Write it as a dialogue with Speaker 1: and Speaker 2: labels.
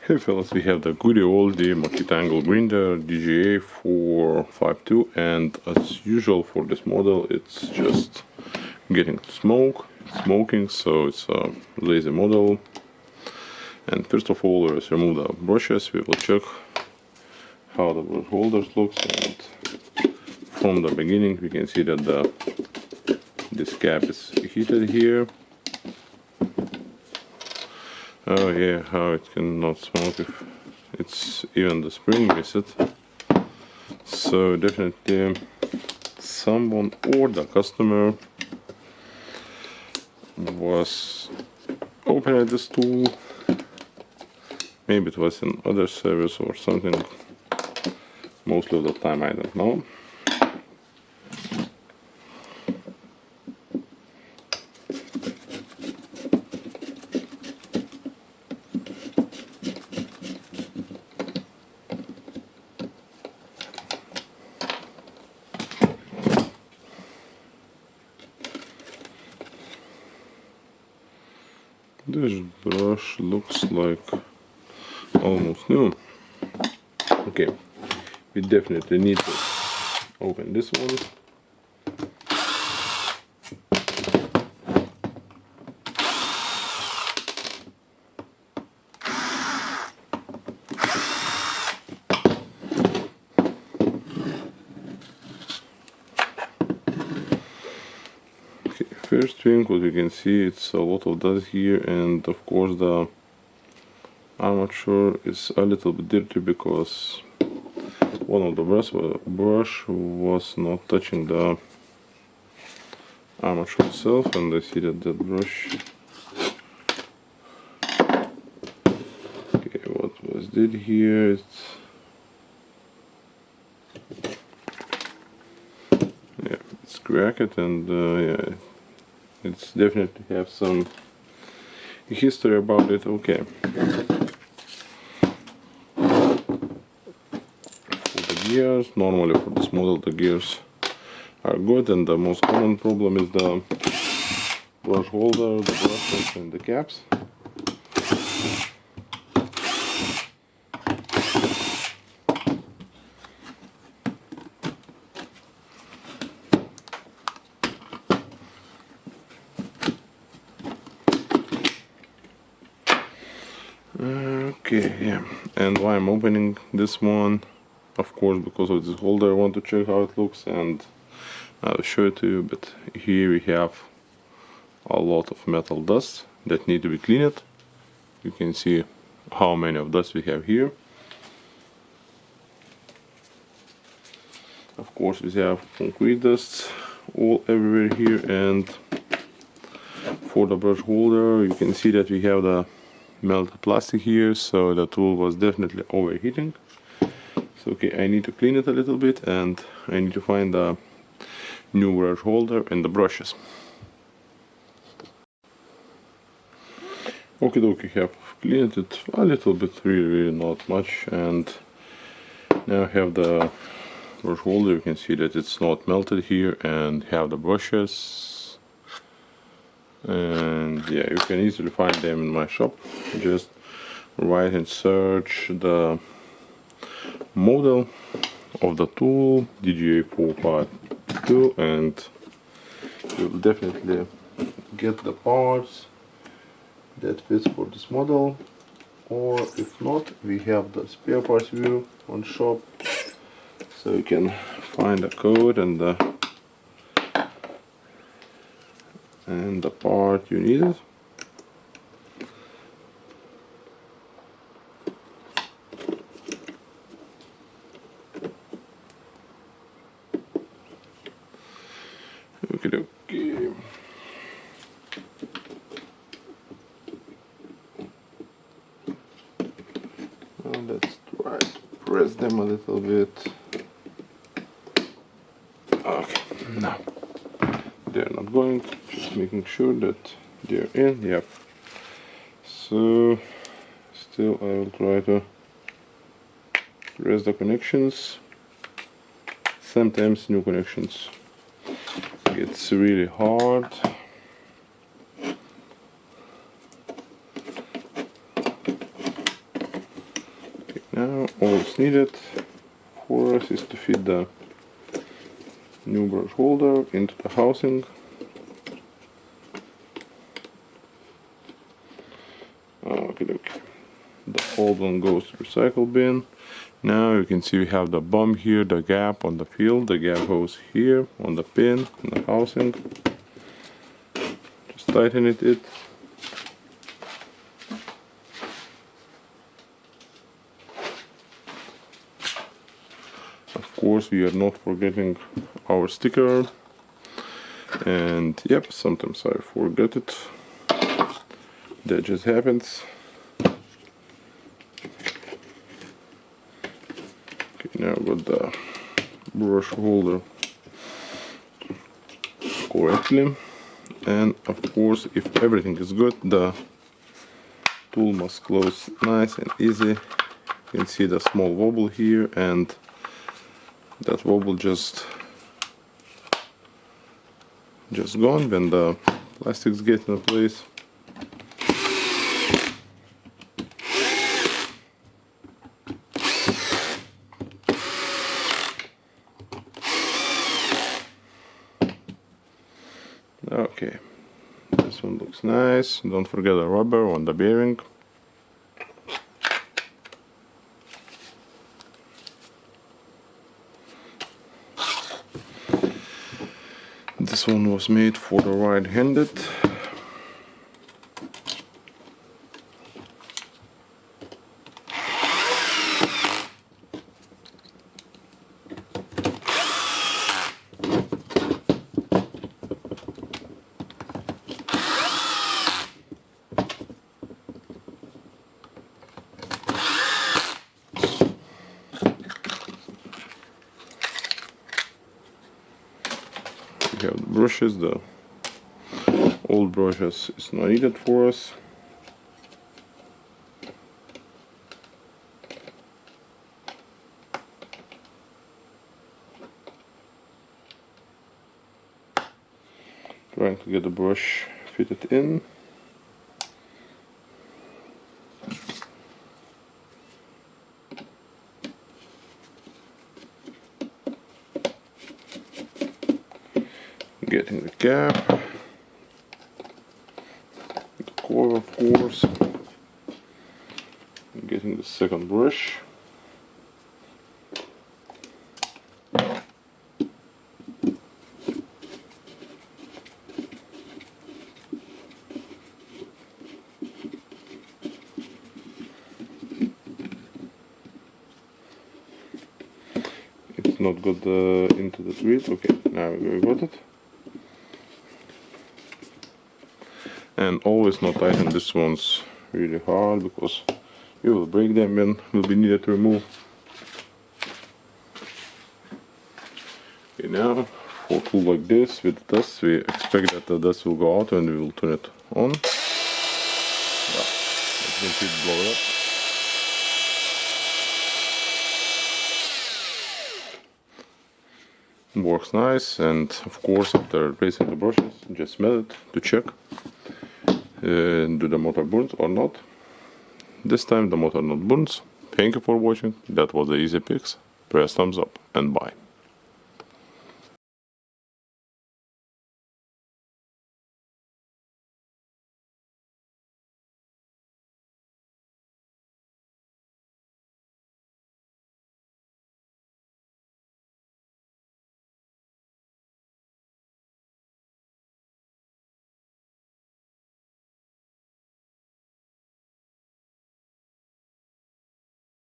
Speaker 1: Hey fellas, we have the goody oldie Makita angle grinder DGA452, and as usual for this model it's just getting smoking, so it's a lazy model. And first of all, let's remove the brushes. We will check how the brush holders looks, and from the beginning we can see that this cap is heated here. Oh yeah, how it cannot smoke if it's even the spring missed. So definitely someone or the customer was opening this tool. Maybe it was in other service or something. Most of the time I don't know. This brush looks like almost new. Okay, we definitely need to open this one. Okay, first thing what we can see, it's a lot of dust here, and of course the armature is a little bit dirty because one of the brush was not touching the armature itself, and I see that the brush. Okay, what was did here? It's cracked, and yeah, it's definitely have some history about it. Okay. Gears. Normally for this model the gears are good, and the most common problem is the brush holder, the brushes and the caps. Okay, yeah, and why I'm opening this one, of course because of this holder, I want to check how it looks, and I'll show it to you. But here we have a lot of metal dust that need to be cleaned. You can see how many of dust we have here. Of course we have concrete dust all everywhere here, and for the brush holder you can see that we have the melted plastic here, so the tool was definitely overheating. So okay, I need to clean it a little bit, and I need to find the new brush holder and the brushes. Okay, have cleaned it a little bit, really not much, and now I have the brush holder. You can see that it's not melted here, and have the brushes, and yeah, you can easily find them in my shop. Just write and search the model of the tool DGA452, and you'll definitely get the parts that fits for this model. Or if not, we have the spare parts view on shop, so you can find the code and the part you needed. Okay. Let's try to press them a little bit. Okay, now they're not going, just making sure that they're in. Yep. So still I will try to press the connections. Sometimes new connections gets really hard. Now all that's needed for us is to fit the new brush holder into the housing. Okay. The old one goes to recycle bin. Now you can see we have the bump here, the gap on the field. The gap goes here on the pin, on the housing. Just tighten it. Of course, we are not forgetting our sticker. And yep, sometimes I forget it. That just happens. Okay, now got the brush holder correctly. And of course, if everything is good, the tool must close nice and easy. You can see the small wobble here, and that wobble just gone when the plastics get in place. Okay, this one looks nice. Don't forget the rubber on the bearing. This one was made for the right-handed. We have the brushes. The old brushes is not needed for us. Trying to get the brush fitted in. Getting the cap, the core of course, getting the second brush. It's not got into the grid. Okay, now we got it. And always not tighten these ones really hard, because you will break them and will be needed to remove. Okay, now for a tool like this with the dust, we expect that the dust will go out and we will turn it on. Yeah, as you can see, it blow it up. It works nice, and of course after replacing the brushes, just smell it to check. Do the motor burns or not? This time the motor not burns. Thank you for watching. That was the easy fix. Press thumbs up and bye.